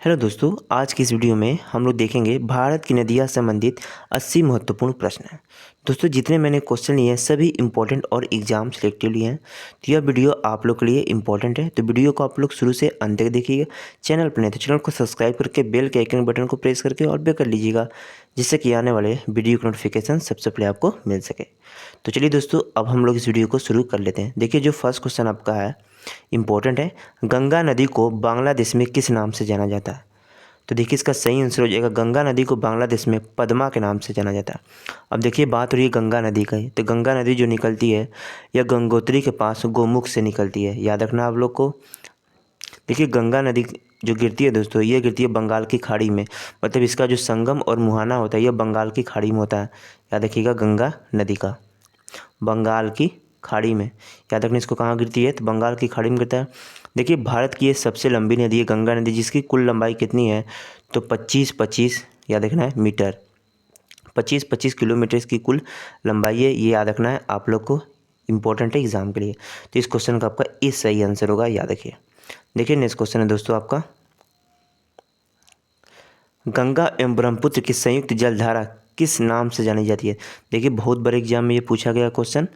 Hello दोस्तों, आज की इस वीडियो में हम लोग देखेंगे भारत की नदियाँ संबंधित 80 महत्वपूर्ण प्रश्न हैं। दोस्तों, जितने मैंने क्वेश्चन लिए हैं सभी इंपॉर्टेंट और एग्जाम सेलेक्टिव लिए हैं, तो यह वीडियो आप लोग के लिए इंपॉर्टेंट है। तो वीडियो को आप लोग शुरू से अंत तक देखिएगा। चैनल पर नहीं तो चैनल को सब्सक्राइब करके बेल के आइकन बटन को प्रेस करके और भी कर लीजिएगा, जिससे कि आने वाले वीडियो की नोटिफिकेशन सबसे पहले आपको मिल सके। तो चलिए दोस्तों, अब हम लोग इस वीडियो को शुरू कर लेते हैं। देखिए, जो फर्स्ट क्वेश्चन आपका है इम्पोर्टेंट है। गंगा नदी को बांग्लादेश में किस नाम से जाना जाता है? तो देखिए, इसका सही आंसर हो जाएगा गंगा नदी को बांग्लादेश में पद्मा के नाम से जाना जाता है। अब देखिए, बात हो रही है गंगा नदी का ही, तो गंगा नदी जो निकलती है यह गंगोत्री के पास गोमुख से निकलती है, याद रखना आप लोग को। देखिए, गंगा नदी जो गिरती है दोस्तों, ये गिरती है बंगाल की खाड़ी में, मतलब इसका जो संगम और मुहाना होता है यह बंगाल की खाड़ी में होता है। याद रखिएगा, गंगा नदी का बंगाल की खाड़ी में, याद रखना इसको कहाँ गिरती है, तो बंगाल की खाड़ी में गिरता है। देखिए, भारत की ये सबसे लंबी नदी है गंगा नदी, जिसकी कुल लंबाई कितनी है, तो 25 याद रखना है मीटर, 25 किलोमीटर इसकी कुल लंबाई है। ये याद रखना है आप लोग को, इंपॉर्टेंट है एग्जाम के लिए। तो इस क्वेश्चन का आपका इस सही आंसर होगा, याद रखिए। देखिए, नेक्स्ट क्वेश्चन है दोस्तों आपका, गंगा एवं ब्रह्मपुत्र की संयुक्त जलधारा किस नाम से जानी जाती है? देखिए, बहुत बड़े एग्जाम में ये पूछा गया क्वेश्चन।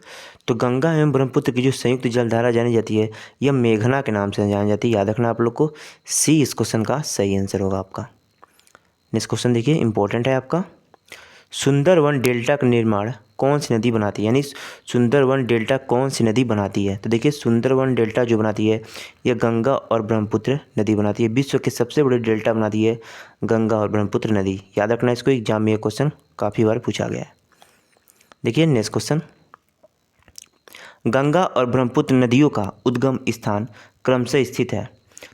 तो गंगा एवं ब्रह्मपुत्र की जो संयुक्त जलधारा जानी जाती है यह मेघना के नाम से जानी जाती है, याद रखना आप लोग को। सी इस क्वेश्चन का सही आंसर होगा आपका। नेक्स्ट क्वेश्चन देखिए, इंपॉर्टेंट है आपका, सुंदरवन डेल्टा का निर्माण कौन सी नदी बनाती है? यानी सुंदरवन डेल्टा कौन सी नदी बनाती है? तो देखिए, सुंदरवन डेल्टा जो बनाती है यह गंगा और ब्रह्मपुत्र नदी बनाती है। विश्व के सबसे बड़े डेल्टा बनाती है गंगा और ब्रह्मपुत्र नदी, याद रखना इसको, एग्जाम में यह क्वेश्चन काफ़ी बार पूछा गया है। देखिए, नेक्स्ट क्वेश्चन, गंगा और ब्रह्मपुत्र नदियों का उद्गम स्थान क्रमशः स्थित है।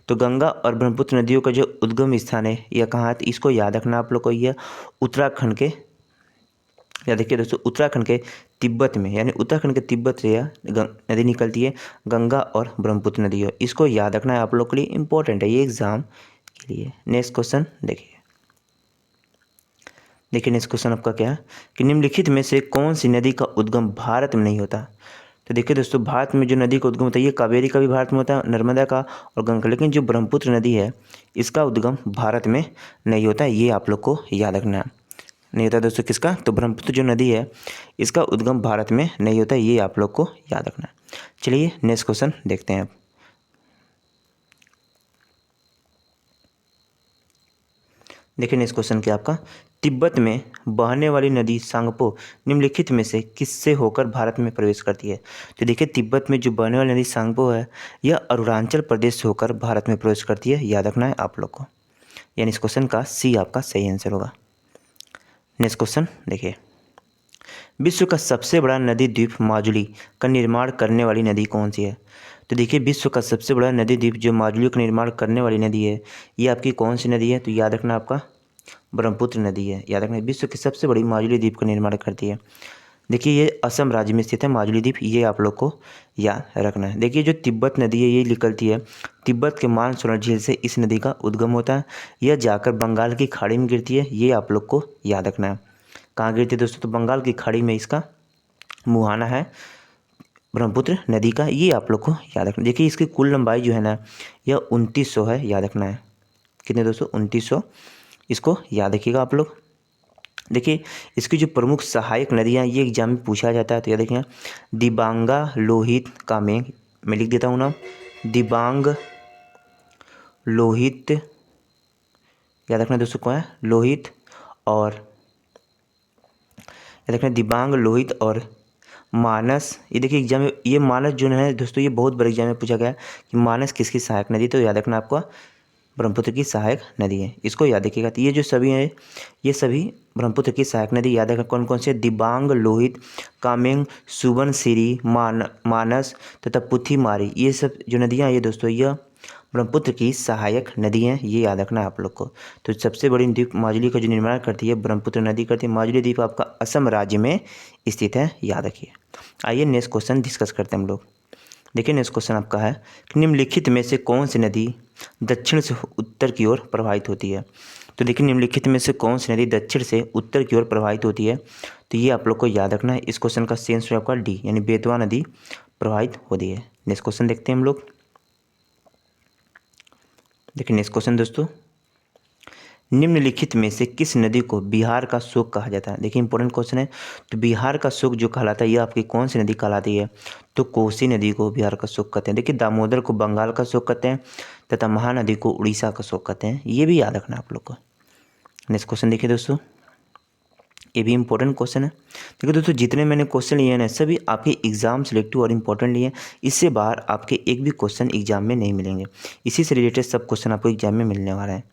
तो गंगा और ब्रह्मपुत्र नदियों का जो उद्गम स्थान है यह कहाँ है, तो इसको याद रखना आप लोग को, यह उत्तराखंड के, या देखिए दोस्तों, उत्तराखंड के तिब्बत में, यानी उत्तराखंड के तिब्बत से यह नदी निकलती है, गंगा और ब्रह्मपुत्र नदी है। इसको याद रखना है आप लोग के लिए, इंपॉर्टेंट है ये एग्जाम के लिए। नेक्स्ट क्वेश्चन देखिए, नेक्स्ट क्वेश्चन आपका क्या है कि निम्नलिखित में से कौन सी नदी का उद्गम भारत में नहीं होता? तो देखिए दोस्तों, भारत में जो नदी का उद्गम होता है ये कावेरी का भी भारत में होता है, नर्मदा का और गंगा, लेकिन जो ब्रह्मपुत्र नदी है इसका उद्गम भारत में नहीं होता है, ये आप लोग को याद रखना है। नहीं होता दोस्तों किसका, तो ब्रह्मपुत्र जो नदी है इसका उद्गम भारत में नहीं होता है, ये आप लोग को याद रखना है। चलिए नेक्स्ट क्वेश्चन देखते हैं अब। देखिए, नेक्स्ट क्वेश्चन क्या आपका, तिब्बत में बहने वाली नदी सांगपो निम्नलिखित में से किससे होकर भारत में प्रवेश करती है? तो देखिए, तिब्बत में जो बहने वाली नदी सांगपो है यह अरुणाचल प्रदेश से होकर भारत में प्रवेश करती है, याद रखना है आप लोग को। यानी इस क्वेश्चन का सी आपका सही आंसर होगा। नेक्स्ट क्वेश्चन देखिए, विश्व का सबसे बड़ा नदी द्वीप माजुली का निर्माण करने वाली नदी कौन सी है? तो देखिए, विश्व का सबसे बड़ा नदी द्वीप जो माजुली का निर्माण करने वाली नदी है ये आपकी कौन सी नदी है? तो याद रखना आपका ब्रह्मपुत्र नदी है, याद रखना। विश्व की सबसे बड़ी माजुली द्वीप का निर्माण करती है। देखिए, ये असम राज्य में स्थित है माजुली द्वीप, ये आप लोग को याद रखना है। देखिए, जो तिब्बत नदी है ये निकलती है तिब्बत के मानसरोवर झील से, इस नदी का उद्गम होता है, यह जाकर बंगाल की खाड़ी में गिरती है, ये आप लोग को याद रखना है। कहाँ गिरती है दोस्तों? तो बंगाल की खाड़ी में इसका मुहाना है ब्रह्मपुत्र नदी का, ये आप लोग को याद रखना। देखिए, इसकी कुल लंबाई जो है ना यह 2900 है, याद रखना है। कितने दोस्तों? 2900, इसको याद रखिएगा आप लोग। देखिए, इसकी जो प्रमुख सहायक नदियाँ ये एग्जाम में पूछा जाता है, तो याद रखिए, दिबांगा, लोहित, कामेंग, मैं लिख देता हूँ नाम, दिबांग, लोहित, याद रखना दोस्तों कौन है, लोहित, और याद रखना दिबांग, लोहित और मानस। ये देखिए एग्जाम में ये मानस जो है दोस्तों, ये बहुत बड़े एग्जाम में पूछा गया कि मानस किसकी सहायक नदी, तो याद रखना आपको ब्रह्मपुत्र की सहायक नदी है, इसको याद रखिएगा। तो ये जो सभी हैं ये सभी ब्रह्मपुत्र की सहायक नदी, याद रखना कौन कौन से, दिबांग, लोहित, कामेंग, सुबनसिरी, मानस तथा पुथीमारी, ये सब जो नदियाँ ये दोस्तों यह ब्रह्मपुत्र की सहायक नदी हैं, ये याद रखना है आप लोग को। तो सबसे बड़ी द्वीप माजुली का जो निर्माण करती है ब्रह्मपुत्र नदी करती है। माजुली द्वीप आपका असम राज्य में स्थित है, याद रखिए। आइए नेक्स्ट क्वेश्चन डिस्कस करते हैं हम लोग। देखिए, नेक्स्ट क्वेश्चन आपका है कि निम्नलिखित में से कौन सी नदी दक्षिण से उत्तर की ओर प्रवाहित होती है? तो देखिए, निम्नलिखित में से कौन सी नदी दक्षिण से उत्तर की ओर प्रवाहित होती है? तो ये आप लोग को याद रखना है। इस क्वेश्चन का सही आंसर आपका डी, यानी बेतवा नदी प्रवाहित होती है। नेक्स्ट क्वेश्चन देखते हैं हम लोग। देखिए, नेक्स्ट क्वेश्चन दोस्तों, निम्नलिखित में से किस नदी को बिहार का शोक कहा जाता है। देखिए इंपॉर्टेंट क्वेश्चन है। तो बिहार का शोक जो कहलाता है, ये आपकी कौन सी नदी कहलाती है? तो कोसी नदी को बिहार का शोक कहते हैं। देखिए दामोदर को बंगाल का शोक कहते हैं तथा महानदी को उड़ीसा का शोक कहते हैं। ये भी याद रखना आप लोग को। नेक्स्ट क्वेश्चन देखिए दोस्तों, ये भी इंपॉर्टेंट क्वेश्चन है। देखिए दोस्तों, जितने मैंने क्वेश्चन लिए हैं ना, सभी आपके एग्जाम सिलेक्टिव और इंपॉर्टेंट लिए हैं। इससे बाहर आपके एक भी क्वेश्चन एग्जाम में नहीं मिलेंगे। इसी से रिलेटेड सब क्वेश्चन आपको एग्जाम में मिलने वाला है।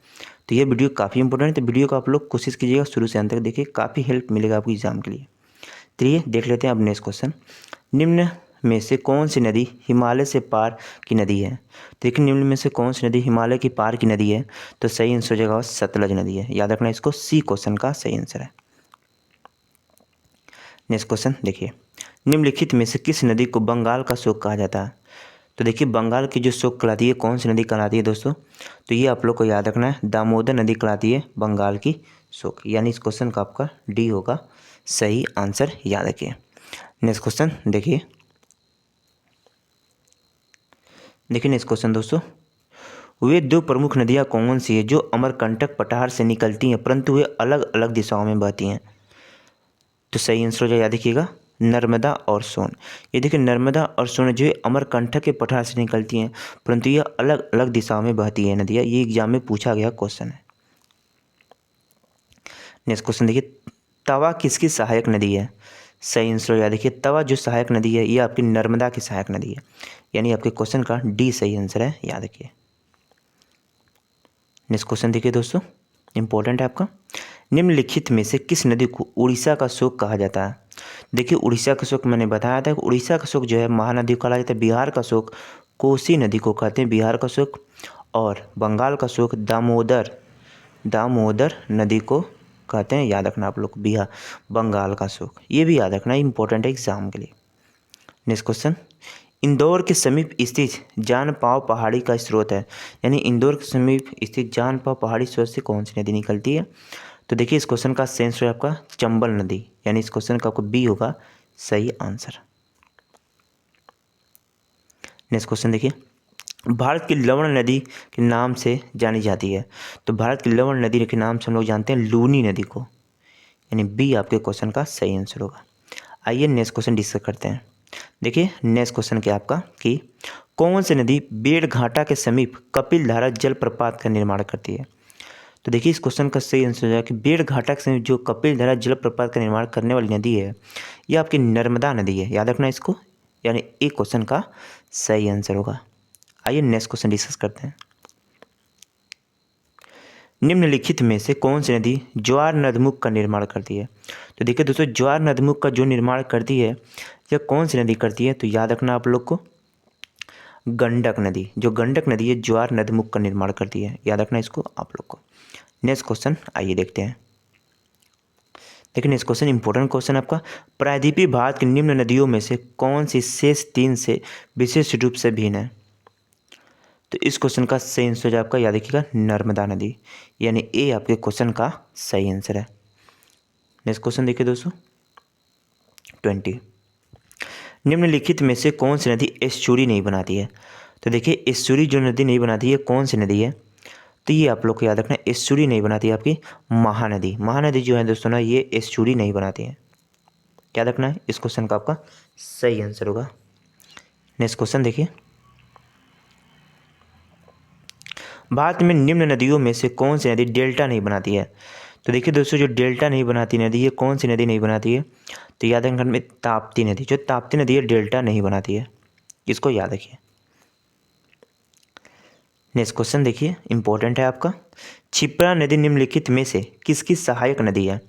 तो ये वीडियो काफ़ी इंपॉर्टेंट है, तो वीडियो को आप लोग कोशिश कीजिएगा शुरू से अंत तक देखिए, काफ़ी हेल्प मिलेगा आपको एग्जाम के लिए। चलिए देख लेते हैं अब नेक्स्ट क्वेश्चन। निम्न में से कौन सी नदी हिमालय से पार की नदी है? देखिए निम्न में से कौन सी नदी हिमालय की पार की नदी है? तो सही आंसर हो जाएगा सतलज नदी है। याद रखना इसको, सी क्वेश्चन का सही आंसर है। नेक्स्ट क्वेश्चन देखिए, निम्नलिखित में से किस नदी को बंगाल का शोक कहा जाता है? तो देखिए बंगाल की जो शोक कहलाती है, कौन सी नदी कहलाती है दोस्तों? तो ये आप लोग को याद रखना है, दामोदर नदी कहलाती है बंगाल की शोक। यानी इस क्वेश्चन का आपका डी होगा सही आंसर, याद रखिए। नेक्स्ट क्वेश्चन देखिए, नेक्स्ट क्वेश्चन दोस्तों, वे दो प्रमुख नदियाँ कौन सी है जो अमरकंटक पठार से निकलती हैं परंतु वे अलग अलग दिशाओं में बहती हैं? तो सही आंसर हो जाए, याद रखिएगा, नर्मदा और सोन। ये देखिए नर्मदा और सोन जो है अमरकंटक के पठार से निकलती हैं परंतु यह अलग अलग दिशाओं में बहती है नदियाँ। ये एग्जाम में पूछा गया क्वेश्चन है। नेक्स्ट क्वेश्चन देखिए, तवा किसकी सहायक नदी है? सही आंसर याद रखिए, तवा जो सहायक नदी है ये आपकी नर्मदा की सहायक नदी है। यानी आपके क्वेश्चन का डी सही आंसर है, याद रखिए। नेक्स्ट क्वेश्चन देखिए दोस्तों, इंपॉर्टेंट है आपका। निम्नलिखित में से किस नदी को उड़ीसा का शोक कहा जाता है? देखिए उड़ीसा का शोक मैंने बताया था कि उड़ीसा का शोक जो है महानदी को कहा जाता है। बिहार का शोक कोसी नदी को कहते हैं बिहार का शोक, और बंगाल का शोक दामोदर नदी को कहते हैं। याद रखना आप लोग, बिहार बंगाल का शोक, ये भी याद रखना, इंपॉर्टेंट है एग्जाम के लिए। नेक्स्ट क्वेश्चन, इंदौर के समीप स्थित जानपाव पहाड़ी का स्रोत है। यानी इंदौर के समीप स्थित जानपाव पहाड़ी स्रोत से कौन सी नदी निकलती है? तो देखिए इस क्वेश्चन का सही आंसर है आपका चंबल नदी। यानी इस क्वेश्चन का आपको बी होगा सही आंसर। नेक्स्ट क्वेश्चन देखिए, भारत की लवण नदी के नाम से जानी जाती है। तो भारत की लवण नदी के नाम से हम लोग जानते हैं लूनी नदी को। यानी बी आपके क्वेश्चन का सही आंसर होगा। आइए नेक्स्ट क्वेश्चन डिस्कस करते हैं। देखिए नेक्स्ट क्वेश्चन क्या आपका कि कौन सी नदी बेड़घाटा के समीप कपिल धारा जलप्रपात का निर्माण करती है? तो देखिए इस क्वेश्चन का सही आंसर हो जाएगा कि बेड़घाटा के समीप जो कपिल धारा जलप्रपात का निर्माण करने वाली नदी है यह आपकी नर्मदा नदी है। याद रखना इसको, यानी ए क्वेश्चन का सही आंसर होगा। आइए नेक्स्ट क्वेश्चन डिस्कस करते हैं। निम्नलिखित में से कौन सी नदी ज्वार नदमुख का निर्माण करती है? तो देखिए दोस्तों, ज्वार नदमुख का जो निर्माण करती है यह कौन सी नदी करती है? तो याद रखना आप लोग को, गंडक नदी। जो गंडक नदी है ज्वार नदमुख का निर्माण करती है। याद रखना इसको आप लोग को। नेक्स्ट क्वेश्चन आइए देखते हैं। देखिए नेक्स्ट क्वेश्चन इंपॉर्टेंट क्वेश्चन आपका, प्रायद्वीपीय भारत की निम्न नदियों में से कौन सी शेष तीन से विशेष रूप से भिन्न है? तो इस क्वेश्चन का सही आंसर है आपका, याद रखिएगा, नर्मदा नदी। यानी ए आपके क्वेश्चन का सही आंसर है। नेक्स्ट क्वेश्चन देखिए दोस्तों 20, निम्नलिखित में से कौन सी नदी एस्चुरी नहीं बनाती है? तो देखिए एस्चुरी जो नदी नहीं बनाती है कौन सी नदी है? तो ये आप लोग को याद रखना, एस्चुरी नहीं बनाती है आपकी महानदी। महानदी जो है दोस्तों ना, ये एस्चुरी नहीं बनाती है। याद रखना है, इस क्वेश्चन का आपका सही आंसर होगा। नेक्स्ट क्वेश्चन देखिए, भारत में निम्न नदियों में से कौन सी नदी डेल्टा नहीं बनाती है? तो देखिए दोस्तों, जो डेल्टा नहीं बनाती नदी है, कौन सी नदी नहीं बनाती है? तो याद रखना में ताप्ती नदी। जो ताप्ती नदी है डेल्टा नहीं बनाती है, इसको याद रखिए। नेक्स्ट क्वेश्चन देखिए इंपॉर्टेंट है आपका, क्षिप्रा नदी निम्नलिखित में से किसकी सहायक नदी है?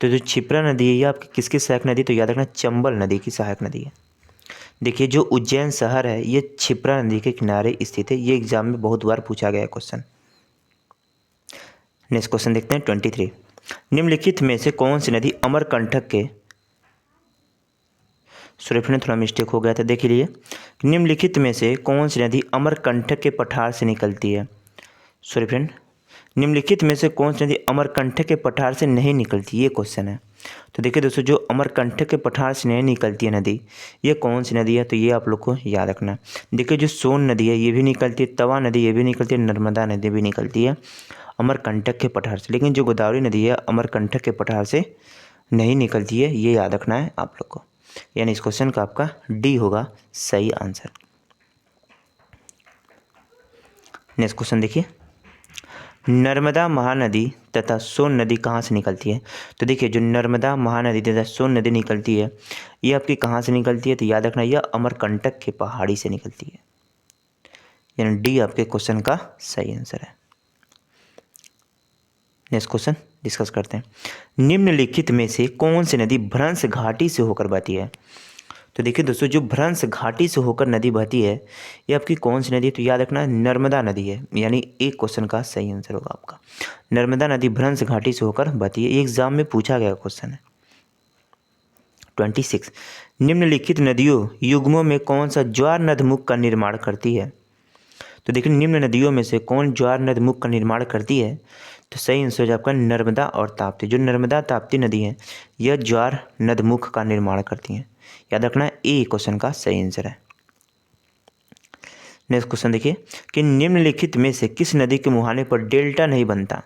तो जो क्षिप्रा नदी है ये आपकी किसकी सहायक नदी? तो याद रखना चंबल नदी की सहायक नदी है। देखिए जो उज्जैन शहर है ये क्षिप्रा नदी के किनारे स्थित है। ये एग्जाम में बहुत बार पूछा गया है क्वेश्चन। नेक्स्ट क्वेश्चन देखते हैं 23, निम्नलिखित में से कौन सी नदी अमरकंटक के, सॉरी फ्रेंड थोड़ा मिस्टेक हो गया था, देख लीजिए, निम्नलिखित में से कौन सी नदी अमरकंटक के पठार से निकलती है? सॉरी फ्रेंड, निम्नलिखित में से कौन सी नदी अमरकंटक के पठार से नहीं निकलती, ये क्वेश्चन है। तो देखिए दोस्तों, जो अमरकंटक के पठार से नहीं निकलती है नदी, ये कौन सी नदी है? तो ये आप लोग को याद रखना। देखिए जो सोन नदी है ये भी निकलती है, तवा नदी ये भी निकलती है, नर्मदा नदी भी निकलती है, अमरकंटक के पठार से, लेकिन जो गोदावरी नदी है अमरकंटक के पठार से नहीं निकलती है, ये याद रखना है आप लोग को। यानी इस क्वेश्चन का आपका डी होगा सही आंसर। नेक्स्ट क्वेश्चन देखिए, नर्मदा महानदी तथा सोन नदी कहाँ से निकलती है? तो देखिए जो नर्मदा महानदी तथा सोन नदी निकलती है ये आपकी कहाँ से निकलती है? तो याद रखना यह अमरकंटक के पहाड़ी से निकलती है, यानी डी आपके क्वेश्चन का सही आंसर है। नेक्स्ट क्वेश्चन डिस्कस करते हैं, निम्नलिखित में से कौन सी नदी भ्रंश घाटी से होकर बहती है? तो देखिए दोस्तों जो भ्रंश घाटी से होकर नदी बहती है ये आपकी कौन सी नदी है? तो याद रखना नर्मदा नदी है, यानी एक क्वेश्चन का सही आंसर होगा आपका। नर्मदा नदी भ्रंश घाटी से होकर बहती है, एग्जाम में पूछा गया क्वेश्चन है। 26, निम्नलिखित नदियों युग्मों में कौन सा ज्वार नदमुख का निर्माण करती है? तो देखिए निम्न नदियों में से कौन ज्वार नदमुख का निर्माण करती है? तो सही आंसर है आपका नर्मदा और ताप्ती। जो नर्मदा ताप्ती नदी है यह ज्वार नदमुख का निर्माण करती हैं, याद रखना ए क्वेश्चन का सही आंसर है। नेक्स्ट क्वेश्चन देखिए कि निम्नलिखित में से किस नदी के मुहाने पर डेल्टा नहीं बनता?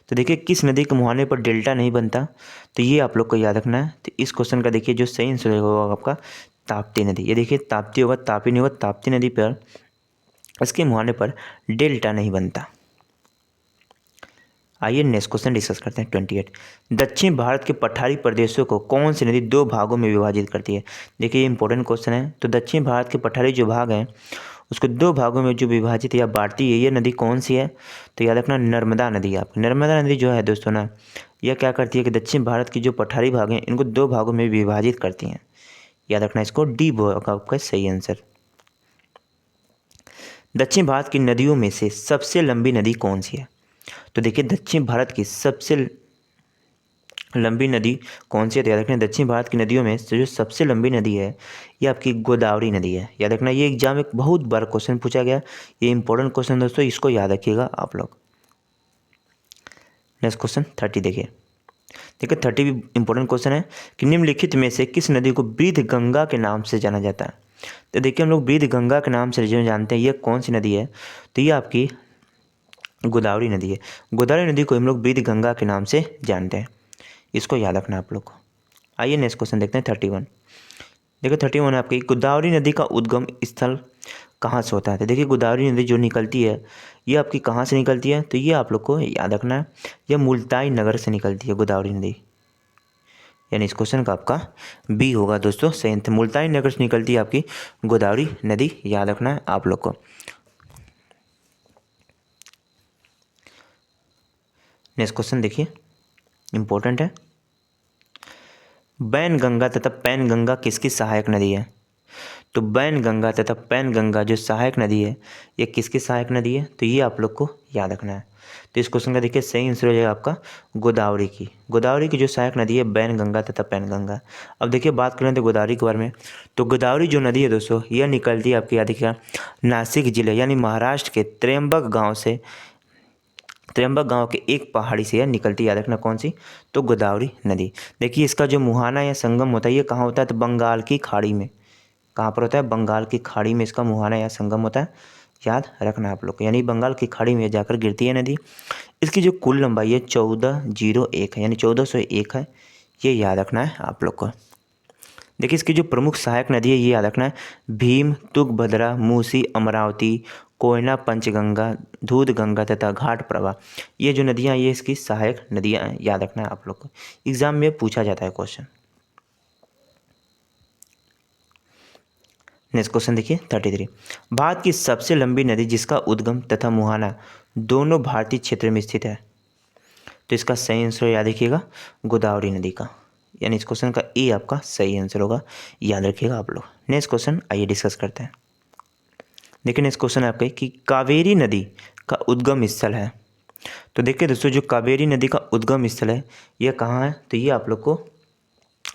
तो देखिए किस नदी के मुहाने पर डेल्टा नहीं बनता, तो ये आप लोग को याद रखना है। तो इस क्वेश्चन का देखिए जो सही आंसर होगा आपका ताप्ती नदी। ये देखिए ताप्ती होगा, तापी नहीं होगा, ताप्ती नदी पर इसके मुहाने पर डेल्टा नहीं बनता। आइए नेक्स्ट क्वेश्चन डिस्कस करते हैं। 28, दक्षिण भारत के पठारी प्रदेशों को कौन सी नदी दो भागों में विभाजित करती है? देखिए ये इंपॉर्टेंट क्वेश्चन है। तो दक्षिण भारत के पठारी जो भाग हैं उसको दो भागों में जो विभाजित या बांटती है ये नदी कौन सी है? तो याद रखना नर्मदा नदी। आपकी नर्मदा नदी जो है दोस्तों ना यह क्या करती है कि दक्षिण भारत की जो पठारी भाग हैं इनको दो भागों में विभाजित करती हैं, याद रखना इसको डी होगा आपका सही आंसर। दक्षिण भारत की नदियों में से सबसे लंबी नदी कौन सी है? तो देखिए दक्षिण भारत की सबसे लंबी नदी कौन सी है? तो याद रखना दक्षिण भारत की नदियों में जो सबसे लंबी नदी है ये आपकी गोदावरी नदी है। याद रखना ये एग्जाम में बहुत बार क्वेश्चन पूछा गया, ये इंपॉर्टेंट क्वेश्चन दोस्तों, इसको याद रखिएगा आप लोग। नेक्स्ट क्वेश्चन 30 देखिए 30 भी इंपॉर्टेंट क्वेश्चन है कि निम्नलिखित में से किस नदी को वृद्ध गंगा के नाम से जाना जाता है? तो देखिए हम लोग वृद्ध गंगा के नाम से जो जानते हैं ये कौन सी नदी है? तो ये आपकी गोदावरी नदी है। गोदावरी नदी को हम लोग वृद्ध गंगा के नाम से जानते हैं, इसको याद रखना आप लोग को। आइए नेक्स्ट क्वेश्चन देखते हैं 31। देखिए 31 है आपकी गोदावरी नदी का उद्गम स्थल कहाँ से होता है? तो देखिए गोदावरी नदी जो निकलती है ये आपकी कहाँ से निकलती है? तो ये आप लोग को याद रखना है यह मुल्ताई नगर से निकलती है गोदावरी नदी, यानी इस क्वेश्चन का आपका बी होगा दोस्तों सही। मुल्ताई नगर से निकलती है आपकी गोदावरी नदी, याद रखना है आप लोग को। नेक्स्ट क्वेश्चन देखिए इंपॉर्टेंट है, बैनगंगा तथा पैनगंगा किसकी सहायक नदी है? तो बैनगंगा तथा पैनगंगा जो सहायक नदी है ये किसकी सहायक नदी है? तो ये आप लोग को याद रखना है। तो इस क्वेश्चन का देखिए सही आंसर हो जाएगा आपका गोदावरी की। गोदावरी की जो सहायक नदी है बैनगंगा तथा पैनगंगा। अब देखिए बात करें तो गोदावरी के बारे में, तो गोदावरी जो नदी है दोस्तों यह निकलती है आपकी याद रखिएगा नासिक जिले यानी महाराष्ट्र के त्र्यंबक गाँव से, त्र्यंबक गांव के एक पहाड़ी से यह निकलती, याद रखना कौन सी? तो गोदावरी नदी। देखिए इसका जो मुहाना या संगम होता है ये कहाँ होता है? तो बंगाल की खाड़ी में। कहाँ पर होता है? बंगाल की खाड़ी में इसका मुहाना या संगम होता है, याद रखना आप लोग को। यानी बंगाल की खाड़ी में जाकर गिरती है नदी। इसकी जो कुल लंबाई है 1401 है, यानी 1401 है, ये याद रखना है आप लोग को। देखिए इसकी जो प्रमुख सहायक नदी है ये याद रखना है भीम, तुंगभद्रा, मूसी, अमरावती, कोयना, पंचगंगा, दूध गंगा तथा घाट प्रभा। ये जो नदियाँ ये इसकी सहायक नदियाँ हैं, याद रखना है आप लोग को, एग्जाम में पूछा जाता है क्वेश्चन। नेक्स्ट क्वेश्चन देखिए 33, भारत की सबसे लंबी नदी जिसका उद्गम तथा मुहाना दोनों भारतीय क्षेत्र में स्थित है? तो इसका सही आंसर याद रखिएगा गोदावरी नदी का, यानी इस क्वेश्चन का ए आपका सही आंसर होगा, याद रखिएगा आप लोग। नेक्स्ट क्वेश्चन आइए डिस्कस करते हैं। देखिए नेक्स्ट क्वेश्चन है आपका कि कावेरी नदी का उद्गम स्थल है। तो देखिए दोस्तों जो कावेरी नदी का उद्गम स्थल है यह कहाँ है? तो ये आप लोग को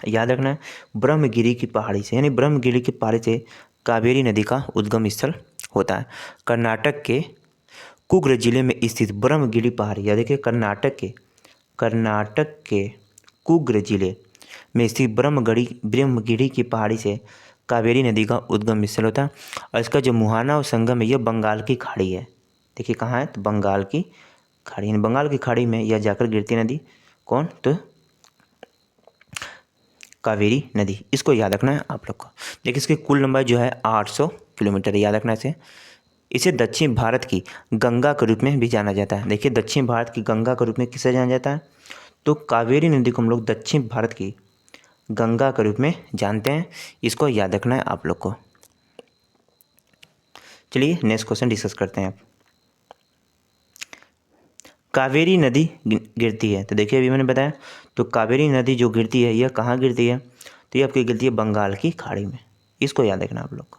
याद रखना है ब्रह्मगिरी की पहाड़ी से, यानी ब्रह्मगिरी की पहाड़ी से कावेरी नदी का उद्गम स्थल होता है। कर्नाटक के कुग्र जिले में स्थित ब्रह्मगिरी पहाड़ी, याद रखिए कर्नाटक के कुग्र जिले में स्थित ब्रह्मगिरी की पहाड़ी से कावेरी नदी का उद्गम स्थल होता है। और इसका जो मुहाना और संगम है यह बंगाल की खाड़ी है। देखिए कहाँ है? तो बंगाल की खाड़ी, यानी बंगाल की खाड़ी में यह जाकर गिरती नदी कौन, तो कावेरी नदी। इसको याद रखना है आप लोग को। देखिए इसकी कुल लंबाई जो है 800 किलोमीटर है, याद रखना इसे। इसे दक्षिण भारत की गंगा के रूप में भी जाना जाता है। देखिए दक्षिण भारत की गंगा के रूप में किसे जाना जाता है, तो कावेरी नदी को हम लोग दक्षिण भारत की गंगा के रूप में जानते हैं। इसको याद रखना है आप लोग को। चलिए नेक्स्ट क्वेश्चन डिस्कस करते हैं आप। कावेरी नदी गिरती है, तो देखिए अभी मैंने बताया, तो कावेरी नदी जो गिरती है यह कहाँ गिरती है, तो ये आपकी गिरती है बंगाल की खाड़ी में। इसको याद रखना आप लोग को।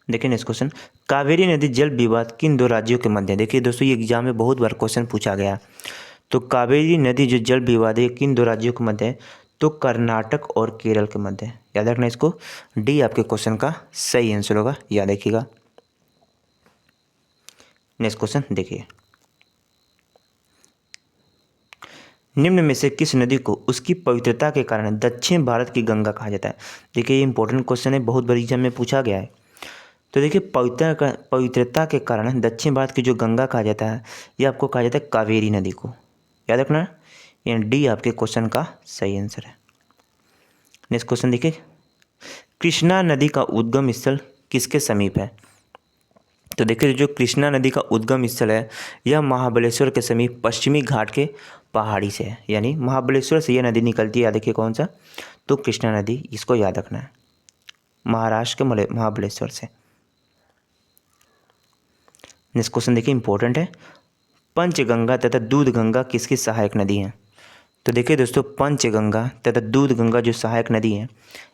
देखिए नेक्स्ट क्वेश्चन, कावेरी नदी जल विवाद किन दो राज्यों के मध्य है। देखिए दोस्तों ये एग्जाम में बहुत बार क्वेश्चन पूछा गया। तो कावेरी नदी जो जल विवाद है किन दो राज्यों के मध्य है, तो कर्नाटक और केरल के मध्य है। याद रखना इसको, डी आपके क्वेश्चन का सही आंसर होगा, याद रखिएगा। नेक्स्ट क्वेश्चन देखिए, निम्न में से किस नदी को उसकी पवित्रता के कारण दक्षिण भारत की गंगा कहा जाता है। देखिए ये इंपॉर्टेंट क्वेश्चन है, बहुत बड़ी एग्जाम में पूछा गया है। तो देखिए पवित्रता के कारण दक्षिण भारत की जो गंगा कहा जाता है ये आपको कहा जाता है कावेरी नदी को, याद रखना। ये डी आपके क्वेश्चन का सही आंसर है। नेक्स्ट क्वेश्चन देखिए, कृष्णा नदी का उद्गम स्थल किसके समीप है। तो देखिए जो कृष्णा नदी का उद्गम स्थल है यह महाबलेश्वर के समीप पश्चिमी घाट के पहाड़ी से है, यानी महाबलेश्वर से यह नदी निकलती है। याद देखिए कौन सा, तो कृष्णा नदी, इसको याद रखना है, महाराष्ट्र के महाबलेश्वर से। नेक्स्ट क्वेश्चन देखिए इंपॉर्टेंट है, पंचगंगा तथा दूधगंगा किसकी सहायक नदी है। तो देखिए दोस्तों पंचगंगा तथा दूधगंगा जो सहायक नदी है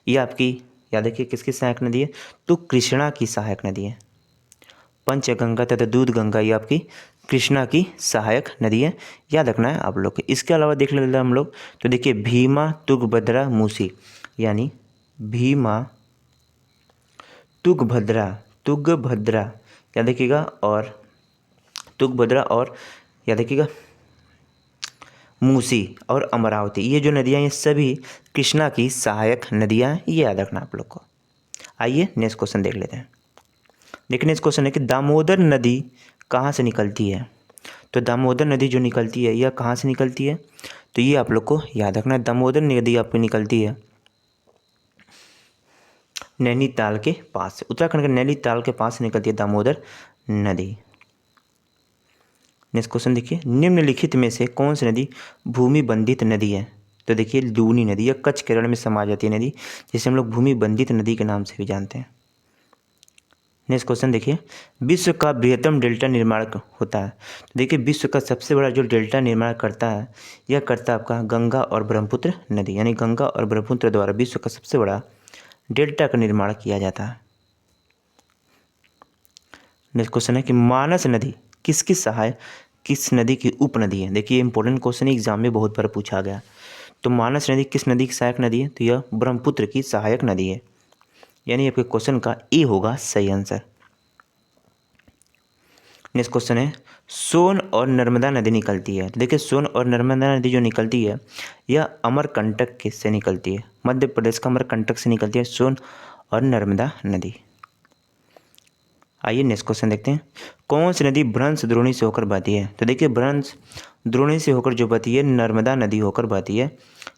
ये आपकी, याद रखिए किसकी सहायक नदी है, तो कृष्णा की सहायक नदी है। पंचगंगा तथा दूधगंगा ये आपकी कृष्णा की सहायक नदी है, याद रखना है आप लोग को। इसके अलावा देख लेते हैं हम लोग, तो देखिए भीमा, तुंगभद्रा, मूसी, यानी भीमा, तुंगभद्रा याद रखिएगा, और तुंगभद्रा और याद रखिएगा मूसी और अमरावती, ये जो नदियाँ ये सभी कृष्णा की सहायक नदियाँ हैं, ये याद रखना आप लोग को। आइए नेक्स्ट क्वेश्चन देख लेते हैं। देखिए नेक्स्ट क्वेश्चन है कि दामोदर नदी कहाँ से निकलती है। तो दामोदर नदी जो निकलती है यह कहाँ से निकलती है, तो ये आप लोग को याद रखना है। दामोदर नदी आपकी निकलती है नैनीताल के पास से, उत्तराखंड के नैनीताल के पास से निकलती है दामोदर नदी। नेक्स्ट क्वेश्चन देखिए, निम्नलिखित में से कौन सी नदी भूमि बंधित नदी है। तो देखिए लूनी नदी, या कच्छ केरल में समा जाती है नदी, जिसे हम लोग भूमि बंधित नदी के नाम से भी जानते हैं। नेक्स्ट क्वेश्चन देखिए, विश्व का बृहत्तम डेल्टा निर्माण होता है। तो देखिए विश्व का सबसे बड़ा जो डेल्टा निर्माण करता है यह करता है आपका गंगा और ब्रह्मपुत्र नदी, यानी गंगा और ब्रह्मपुत्र द्वारा विश्व का सबसे बड़ा डेल्टा का निर्माण किया जाता है। नेक्स्ट क्वेश्चन है कि मानस नदी किस नदी की उपनदी है। देखिए इंपॉर्टेंट क्वेश्चन एग्जाम में बहुत बार पूछा गया। तो मानस नदी किस नदी की सहायक नदी है, तो यह ब्रह्मपुत्र की सहायक नदी है, यानी आपके क्वेश्चन का ए होगा सही आंसर। नेक्स्ट क्वेश्चन है, सोन और नर्मदा नदी निकलती है। तो देखिए सोन और नर्मदा नदी जो निकलती है यह अमरकंटक से निकलती है, मध्य प्रदेश का अमरकंटक से निकलती है सोन और नर्मदा नदी। आइए नेक्स्ट क्वेश्चन देखते हैं, कौन सी नदी भ्रंश द्रोणी से होकर बहती है। तो देखिए भ्रंश द्रोणी से होकर जो बहती है नर्मदा नदी होकर बहती है,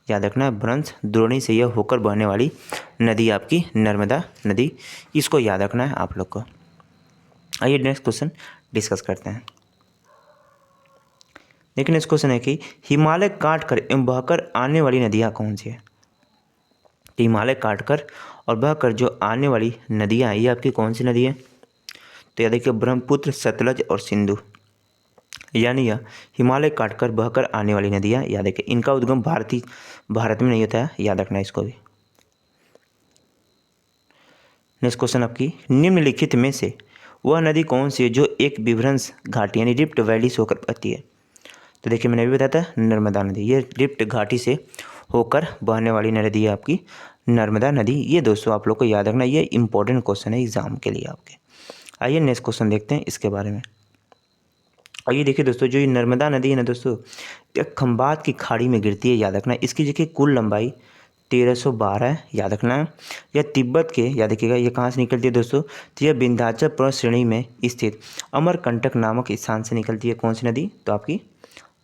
याद रखना भ्रंश द्रोणी से यह होकर बहने वाली नदी आपकी नर्मदा नदी, इसको याद रखना है आप लोग को। आइए नेक्स्ट क्वेश्चन डिस्कस करते हैं। देखिए नेक्स्ट क्वेश्चन है कि हिमालय काटकर एवं बहकर आने वाली नदियाँ कौन सी है। हिमालय काटकर और बहकर जो आने वाली नदियाँ ये आपकी कौन सी नदी है, तो याद रखिए ब्रह्मपुत्र, सतलज और सिंधु, यानी यह हिमालय काटकर बहकर आने वाली नदियाँ, याद रखिए इनका उद्गम भारत में नहीं होता है, याद रखना इसको भी। नेक्स्ट क्वेश्चन आपकी, निम्नलिखित में से वह नदी कौन सी है जो एक विभ्रंश घाटी यानी रिफ्ट वैली से होकर बहती है। तो देखिए मैंने भी बताया था नर्मदा नदी, ये रिफ्ट घाटी से होकर बहने वाली नदी है आपकी नर्मदा नदी। ये दोस्तों आप लोग को याद रखना, ये इंपॉर्टेंट क्वेश्चन है एग्जाम के लिए आपके। आइए नेक्स्ट क्वेश्चन देखते हैं इसके बारे में। आइए देखिए दोस्तों, जो ये नर्मदा नदी है ना दोस्तों, यह खंबात की खाड़ी में गिरती है, याद रखना। इसकी देखिए कुल लंबाई 1312 है, याद रखना है। यह तिब्बत के, याद रखिएगा ये कहाँ से निकलती है दोस्तों, तो यह विंध्याचल पर्वत श्रेणी में स्थित अमरकंटक नामक स्थान से निकलती है। कौन सी नदी, तो आपकी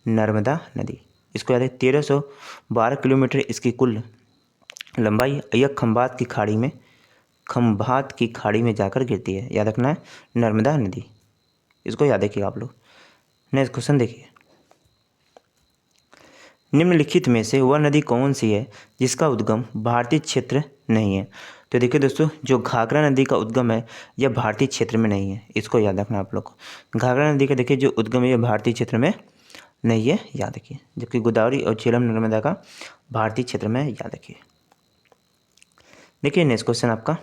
नर्मदा नदी। इसको याद है, 1312 किलोमीटर इसकी कुल लंबाई। यह खंभात की खाड़ी में जाकर गिरती है, याद रखना है, नर्मदा नदी। इसको याद रखिएगा आप लोग। नेक्स्ट क्वेश्चन देखिए, निम्नलिखित में से वह नदी कौन सी है जिसका उद्गम भारतीय क्षेत्र नहीं है। तो देखिए दोस्तों, जो घाघरा नदी का उद्गम है यह भारतीय क्षेत्र में नहीं है, इसको याद रखना आप लोग को। घाघरा नदी का देखिए जो उद्गम है यह भारतीय क्षेत्र में नहीं है, याद रखिए। जबकि गोदावरी और झेलम नर्मदा का भारतीय क्षेत्र में है, याद रखिए। देखिए नेक्स्ट क्वेश्चन आपका,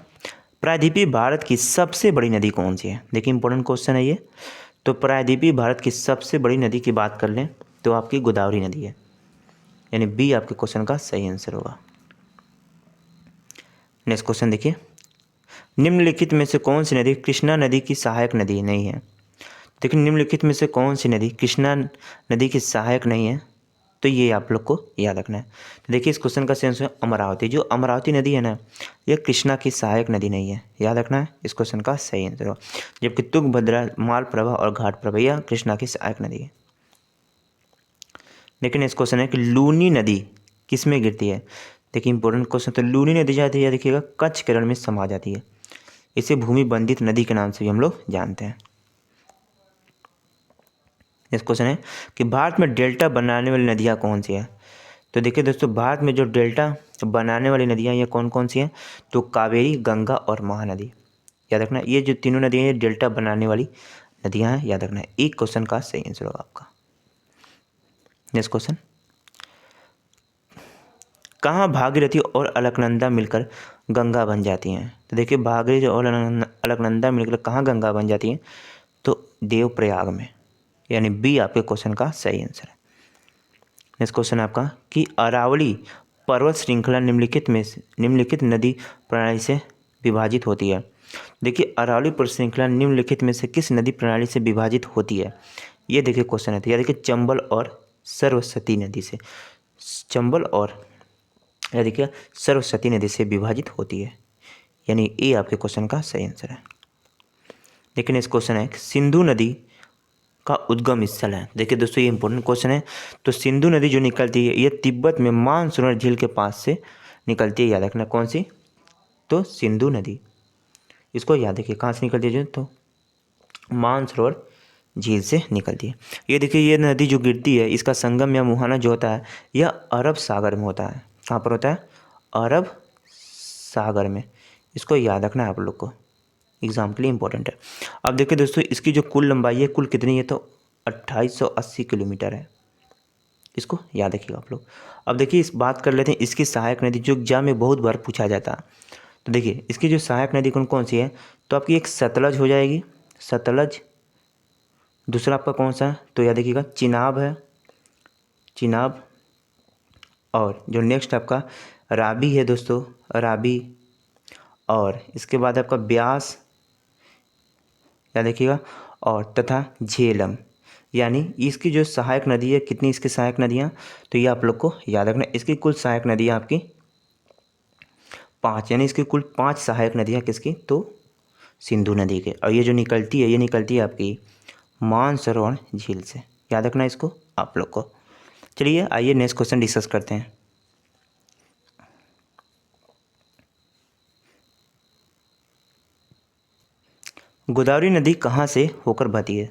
प्रायद्वीपीय भारत की सबसे बड़ी नदी कौन सी है। देखिए इंपॉर्टेंट क्वेश्चन है ये। तो प्रायद्वीपीय भारत की सबसे बड़ी नदी की बात कर लें तो आपकी गोदावरी नदी है, यानी बी आपके क्वेश्चन का सही आंसर होगा। नेक्स्ट क्वेश्चन देखिए, निम्नलिखित में से कौन सी नदी कृष्णा नदी की सहायक नदी नहीं है। देखिए निम्नलिखित में से कौन सी नदी कृष्णा नदी की सहायक नहीं है, तो ये आप लोग को याद रखना है। तो देखिए इस क्वेश्चन का सेंस है अमरावती। जो अमरावती नदी है ना, ये कृष्णा की सहायक नदी नहीं है, याद रखना है। इस क्वेश्चन का सही आंसर होगा। जबकि तुंगभद्रा, मालप्रभा और घाटप्रभा यह कृष्णा की सहायक नदी है। लेकिन इस क्वेश्चन है कि लूनी नदी किस में गिरती है। देखिए इंपॉर्टेंट क्वेश्चन, तो लूनी नदी जाती है, देखिएगा कच्छ के रण में समा जाती है। इसे भूमि बंधित नदी के नाम से भी हम लोग जानते हैं। नेक्स्ट क्वेश्चन है कि भारत में डेल्टा बनाने वाली नदियाँ कौन सी है। तो देखिए दोस्तों, भारत में जो डेल्टा बनाने वाली नदियाँ ये कौन कौन सी हैं, तो कावेरी, गंगा और महानदी। याद रखना, ये जो तीनों नदियाँ ये डेल्टा बनाने वाली नदियाँ हैं, याद रखना है। एक क्वेश्चन का सही आंसर होगा आपका। नेक्स्ट क्वेश्चन, कहाँ भागीरथी और अलकनंदा मिलकर गंगा बन जाती हैं। तो देखिए भागीरथी और अलकनंदा मिलकर कहाँ गंगा बन जाती हैं, तो देवप्रयाग में, यानी बी आपके क्वेश्चन का सही आंसर है। नेक्स्ट क्वेश्चन आपका कि अरावली पर्वत श्रृंखला निम्नलिखित नदी प्रणाली से विभाजित होती है। देखिए अरावली पर्वत श्रृंखला निम्नलिखित में से किस नदी प्रणाली से विभाजित होती है, ये देखिए क्वेश्चन है। तो यह देखिए चंबल और सरस्वती नदी से, चंबल और यह देखिए सरस्वती नदी से विभाजित होती है, यानी ए आपके क्वेश्चन का सही आंसर है। लेकिन इस क्वेश्चन है सिंधु नदी का उद्गम स्थल है। देखिए दोस्तों ये इंपॉर्टेंट क्वेश्चन है। तो सिंधु नदी जो निकलती है ये तिब्बत में मानसरोवर झील के पास से निकलती है, याद रखना कौन सी, तो सिंधु नदी। इसको याद रखिए कहाँ से निकलती है, जो तो मानसरोवर झील से निकलती है। ये देखिए ये नदी जो गिरती है इसका संगम या मुहाना जो होता है यह अरब सागर में होता है। कहाँ पर होता है, अरब सागर में। इसको याद रखना है आप लोग को, एग्जाम के लिए इंपॉर्टेंट है। अब देखिए दोस्तों इसकी जो कुल लंबाई है कुल कितनी है, तो 2880 किलोमीटर है। इसको याद रखिएगा आप लोग। अब देखिए इस बात कर लेते हैं इसकी सहायक नदी, जो एग्जाम में बहुत बार पूछा जाता है। तो देखिए इसकी जो सहायक नदी कौन कौन सी है, तो आपकी एक सतलज हो जाएगी, सतलज। दूसरा आपका कौन सा, तो याद रखिएगा चिनाब है, चिनाब। और जो नेक्स्ट आपका राबी है दोस्तों, राबी। और इसके बाद आपका ब्यास, याद रखिएगा, और तथा झेलम। यानी इसकी जो सहायक नदी है, कितनी इसकी सहायक नदियाँ, तो ये आप लोग को याद रखना। इसकी कुल सहायक नदियाँ आपकी 5, यानी इसकी कुल 5 सहायक नदियाँ किसकी, तो सिंधु नदी के। और ये जो निकलती है ये निकलती है आपकी मानसरोवर झील से, याद रखना इसको आप लोग को। चलिए आइए नेक्स्ट क्वेश्चन डिस्कस करते हैं। गोदावरी नदी कहाँ से होकर बहती है।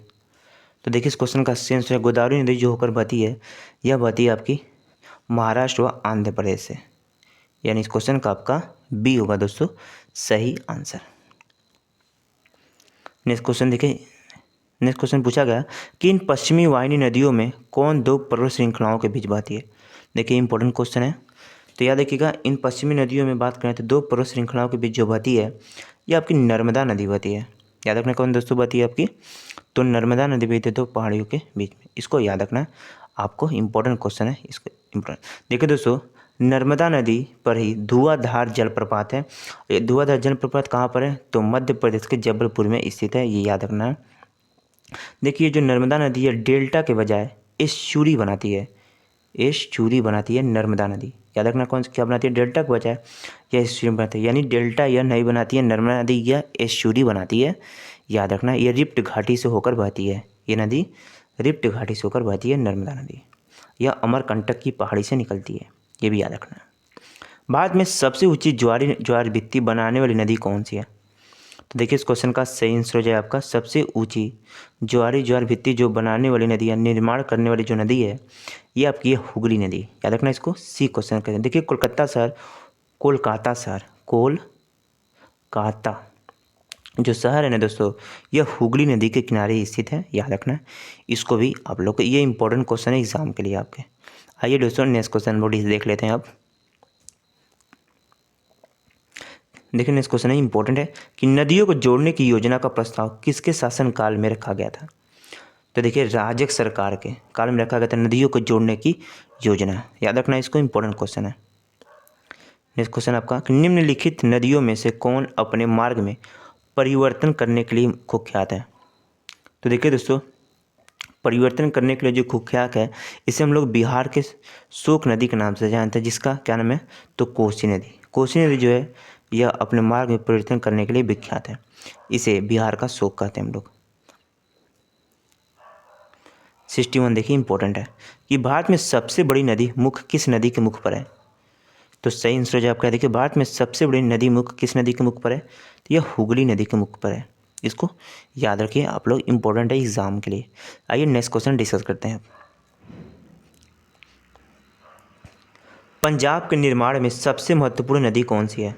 तो देखिए इस क्वेश्चन का सेंस है, गोदावरी नदी जो होकर बहती है यह बहती है आपकी महाराष्ट्र व आंध्र प्रदेश से, यानी इस क्वेश्चन का आपका बी होगा दोस्तों सही आंसर। नेक्स्ट क्वेश्चन देखिए, नेक्स्ट क्वेश्चन पूछा गया कि इन पश्चिमी वाहिनी नदियों में कौन 2 पर्वत श्रृंखलाओं के बीच बहती है। देखिए इंपॉर्टेंट क्वेश्चन है। तो याद रखिएगा इन पश्चिमी नदियों में बात करें तो 2 पर्वत श्रृंखलाओं के बीच जो बहती है ये आपकी नर्मदा नदी बहती है। याद रखना कौन दोस्तों बहती है आपकी, तो नर्मदा नदी बहती है 2 पहाड़ियों के बीच में। इसको याद रखना आपको, इंपॉर्टेंट क्वेश्चन है इसको इम्पोर्टेंट। देखिए दोस्तों नर्मदा नदी पर ही धुआंधार जलप्रपात है। ये धुआंधार जलप्रपात कहाँ पर है, तो मध्य प्रदेश के जबलपुर में स्थित है, ये याद रखना है। देखिए जो नर्मदा नदी है डेल्टा के बजाय एस्चुरी बनाती है, एस्चुरी बनाती है नर्मदा नदी। याद रखना कौन सी क्या बनाती है, डेल्टा को बचा है या एस्चुरी बनाती है, यानी डेल्टा यह नहीं बनाती है नर्मदा नदी, या एस्चुरी बनाती है। याद रखना ये रिफ्ट घाटी से होकर बहती है, ये नदी रिफ्ट घाटी से होकर बहती है नर्मदा नदी। यह अमरकंटक की पहाड़ी से निकलती है, ये भी याद रखना। भारत में सबसे ऊंची ज्वार भित्ति बनाने वाली नदी कौन सी है? तो देखिए इस क्वेश्चन का सही आंसर हो जाए आपका सबसे ऊंची ज्वार भित्ति जो बनाने वाली नदी या निर्माण करने वाली जो नदी है ये आपकी है हुगली नदी। याद रखना इसको सी क्वेश्चन कहते हैं। देखिए कोलकाता जो शहर है ना दोस्तों यह हुगली नदी के किनारे स्थित है। याद रखना इसको भी आप लोग को, ये इंपॉर्टेंट क्वेश्चन है एग्जाम के लिए आपके। आइए दोस्तों नेक्स्ट क्वेश्चन बॉडी देख लेते हैं अब। देखिए नेक्स्ट क्वेश्चन है इंपॉर्टेंट है कि नदियों को जोड़ने की योजना का प्रस्ताव किसके शासनकाल में रखा गया था? तो देखिए राजग सरकार के काल में रखा गया था नदियों को जोड़ने की योजना। याद रखना इसको, इंपॉर्टेंट क्वेश्चन है। नेक्स्ट क्वेश्चन आपका निम्नलिखित नदियों में से कौन अपने मार्ग में परिवर्तन करने के लिए कुख्यात है? तो देखिए दोस्तों परिवर्तन करने के लिए जो कुख्यात है इसे हम लोग बिहार के शोक नदी के नाम से जानते हैं, जिसका क्या नाम है तो कोसी नदी जो है यह अपने मार्ग में परिवर्तन करने के लिए विख्यात है। इसे बिहार का शोक कहते हैं हम लोग। 61 देखिए इंपॉर्टेंट है कि भारत में सबसे बड़ी नदी मुख किस नदी के मुख पर है? तो सही आंसर जो आपका देखिए भारत में सबसे बड़ी नदी मुख किस नदी के मुख पर है? तो यह हुगली नदी के मुख पर है। इसको याद रखिए आप लोग, इंपॉर्टेंट है एग्जाम के लिए। आइए नेक्स्ट क्वेश्चन डिस्कस करते हैं। पंजाब के निर्माण में सबसे महत्वपूर्ण नदी कौन सी है?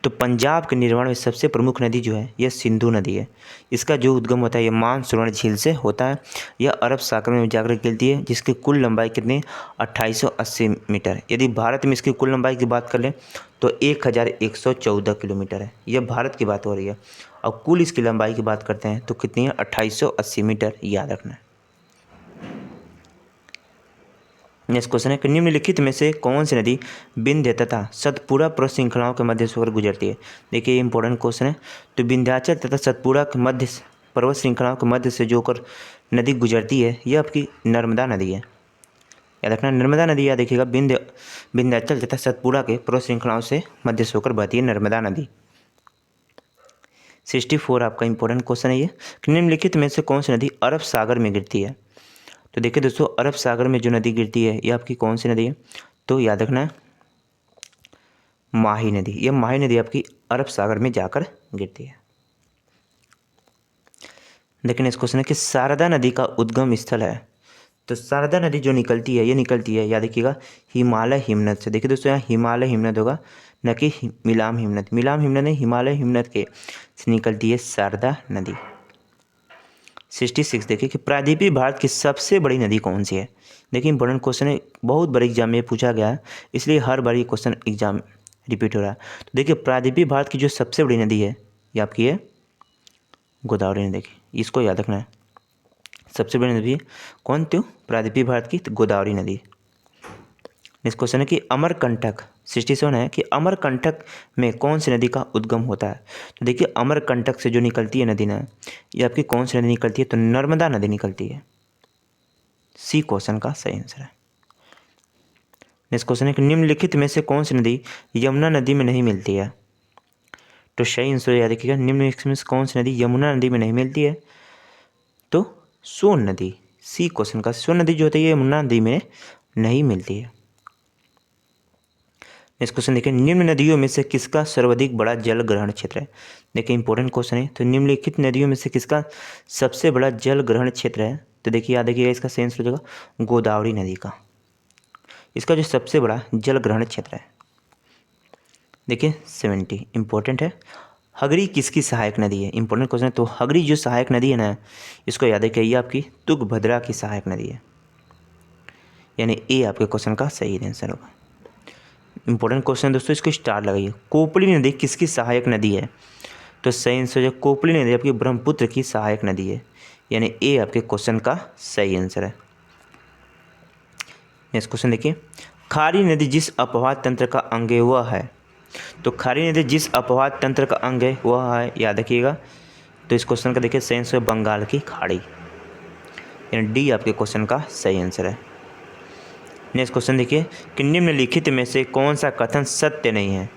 तो पंजाब के निर्माण में सबसे प्रमुख नदी जो है यह सिंधु नदी है। इसका जो उद्गम होता है यह मानसरोवर झील से होता है। यह अरब सागर में जाकर गिरती है, जिसकी कुल लंबाई कितनी 2880 मीटर। यदि भारत में इसकी कुल लंबाई की बात कर लें तो 1114 किलोमीटर है। यह भारत की बात हो रही है। और कुल इसकी लंबाई की बात करते हैं तो कितनी है 2880 मीटर। याद रखना है। नेक्स्ट क्वेश्चन है कि निम्नलिखित में से कौन सी नदी विंध्य तथा सतपुड़ा पर्वत श्रृंखलाओं के मध्य से होकर गुजरती है? देखिए ये इंपॉर्टेंट क्वेश्चन है। तो विंध्याचल तथा सतपुड़ा के मध्य पर्वत श्रृंखलाओं के मध्य से जो होकर नदी गुजरती है यह आपकी नर्मदा नदी है। याद रखना नर्मदा नदी, याद देखिएगा विंध्याचल तथा सतपुड़ा के पर्वत श्रृंखलाओं से मध्य से होकर बहती है नर्मदा नदी। 64 आपका इंपॉर्टेंट क्वेश्चन है ये कि निम्नलिखित में से कौन सी नदी अरब सागर में गिरती है? तो देखिए दोस्तों अरब सागर में जो नदी गिरती है ये आपकी कौन सी नदी है? तो याद रखना है माही नदी। यह माही नदी आपकी अरब सागर में जाकर गिरती है। देखिए नेक्स्ट क्वेश्चन है कि शारदा नदी का उद्गम स्थल है। तो शारदा नदी जो निकलती है ये निकलती है, याद रखिएगा हिमालय हिमनद से। देखिए दोस्तों यहाँ हिमालय हिमनद होगा न कि मिलाम हिमनद नहीं, हिमालय हिमनद के से निकलती है शारदा नदी। 66 देखिए कि प्रायद्वीपीय भारत की सबसे बड़ी नदी कौन सी है? देखिए इंपॉर्टेंट क्वेश्चन है, बहुत बड़े एग्जाम में पूछा गया है, इसलिए हर बार ये क्वेश्चन एग्जाम रिपीट हो रहा है। तो देखिए प्रायद्वीपीय भारत की जो सबसे बड़ी नदी है ये आपकी है गोदावरी नदी। देखिए इसको याद रखना है, सबसे बड़ी नदी है कौन? तो प्रायद्वीपीय भारत की गोदावरी नदी। नेक्स्ट क्वेश्चन है कि अमरकंटक 67 है कि अमरकंटक में कौन सी नदी का उद्गम होता है? तो देखिए अमरकंटक से जो निकलती है नदी ना ये आपकी कौन सी नदी निकलती है? तो नर्मदा नदी निकलती है। सी क्वेश्चन का सही आंसर है। नेक्स्ट क्वेश्चन है कि निम्नलिखित में से कौन सी नदी यमुना नदी में नहीं मिलती है? तो सही आंसर याद रखिएगा निम्नलिखित में से कौन सी नदी यमुना नदी में नहीं मिलती है? तो सोन नदी। सी क्वेश्चन का सोन नदी जो होती है यमुना नदी में नहीं मिलती है। नेक्स्ट क्वेश्चन देखिए निम्न नदियों में से किसका सर्वाधिक बड़ा जल ग्रहण क्षेत्र है? देखिए इंपॉर्टेंट क्वेश्चन है। तो निम्नलिखित नदियों में से किसका सबसे बड़ा जल ग्रहण क्षेत्र है? तो देखिए याद रखिएगा इसका सही आंसर हो जाएगा गोदावरी नदी का। इसका जो सबसे बड़ा जल ग्रहण क्षेत्र है। देखिए 70 इंपॉर्टेंट है। हगरी किसकी सहायक नदी है? इंपॉर्टेंट क्वेश्चन है। तो हगरी जो सहायक नदी है ना इसको याद रखिए ये आपकी तुंगभद्रा की सहायक नदी है, यानी ए आपके क्वेश्चन का सही आंसर होगा। इंपॉर्टेंट क्वेश्चन दोस्तों इसको स्टार लगाइए। कोपली नदी किसकी सहायक नदी है? तो सही आंसर है कोपली नदी आपकी ब्रह्मपुत्र की सहायक नदी है, यानी ए आपके क्वेश्चन का सही आंसर है। नेक्स्ट क्वेश्चन देखिए खारी नदी जिस अपवाद तंत्र का अंग है वह है? तो खारी नदी जिस अपवाद तंत्र का अंग है वह है, याद रखिएगा। तो इस क्वेश्चन का देखिए सही आंसर बंगाल की खाड़ी, यानी डी आपके क्वेश्चन का सही आंसर है। नेक्स्ट क्वेश्चन देखिए कि निम्नलिखित में से कौन सा कथन सत्य नहीं है।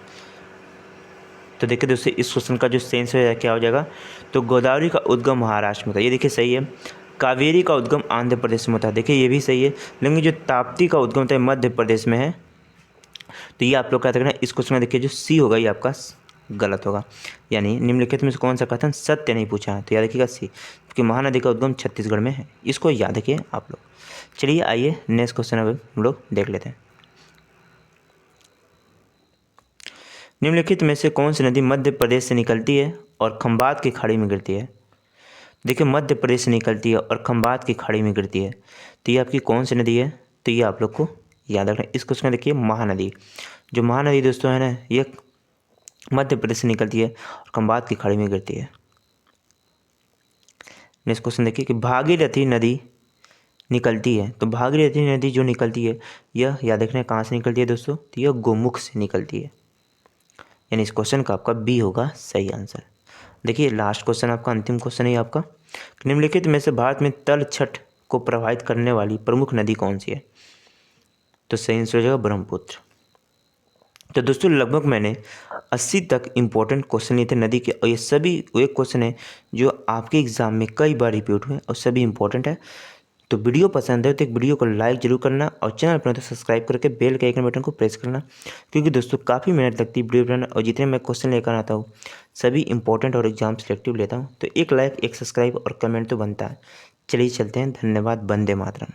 तो देखिए दोस्तों इस क्वेश्चन का जो सेंस है क्या हो जाएगा, तो गोदावरी का उद्गम महाराष्ट्र में होता है, ये देखिए सही है। कावेरी का उद्गम आंध्र प्रदेश में होता है, देखिए ये भी सही है। लेकिन जो ताप्ती का उद्गम होता है मध्य प्रदेश में है, तो ये आप लोग क्या देखना, इस क्वेश्चन में देखिए जो सी होगा ये आपका गलत होगा। यानी निम्नलिखित में से कौन सा कथन सत्य नहीं पूछा है, तो याद रखिएगा सी, क्योंकि महानदी का उद्गम छत्तीसगढ़ में है, इसको याद रखिए आप लोग। चलिए आइए नेक्स्ट क्वेश्चन अब हम लोग देख लेते हैं। निम्नलिखित में से कौन सी नदी मध्य प्रदेश से निकलती है और खंबात की खाड़ी में गिरती है। देखिए मध्य प्रदेश से निकलती है और खंबात की खाड़ी में गिरती है, तो ये आपकी कौन सी नदी है, तो ये आप लोग को याद रखना है। इस क्वेश्चन में देखिए महानदी, जो महानदी दोस्तों है ना, ये मध्य प्रदेश से निकलती है और खंबात की खाड़ी में गिरती है। नेक्स्ट क्वेश्चन देखिए कि भागीरथी नदी निकलती है, तो भागीरथी नदी जो निकलती है यह याद रखना है कहाँ से निकलती है दोस्तों, तो यह गोमुख से निकलती है। यानी इस क्वेश्चन का आपका बी होगा सही आंसर। देखिए लास्ट क्वेश्चन आपका अंतिम क्वेश्चन है आपका, निम्नलिखित में से भारत में तल छठ को प्रभावित करने वाली प्रमुख नदी कौन सी है, तो सही आंसर हो जाएगा ब्रह्मपुत्र। तो दोस्तों लगभग मैंने 80 तक इम्पोर्टेंट क्वेश्चन लिए थे नदी के, और ये सभी वे क्वेश्चन है जो आपके एग्जाम में कई बार रिपीट हुए और सभी इंपॉर्टेंट है। तो वीडियो पसंद है तो एक वीडियो को लाइक जरूर करना और चैनल पर तो सब्सक्राइब करके बेल के आइकन बटन को प्रेस करना, क्योंकि दोस्तों काफ़ी मेहनत लगती है वीडियो बनाना, और जितने मैं क्वेश्चन लेकर आता हूँ सभी इंपॉर्टेंट और एग्जाम सिलेक्टिव लेता हूँ। तो एक लाइक, एक सब्सक्राइब और कमेंट तो बनता है। चलिए चलते हैं, धन्यवाद, वंदे मातरम।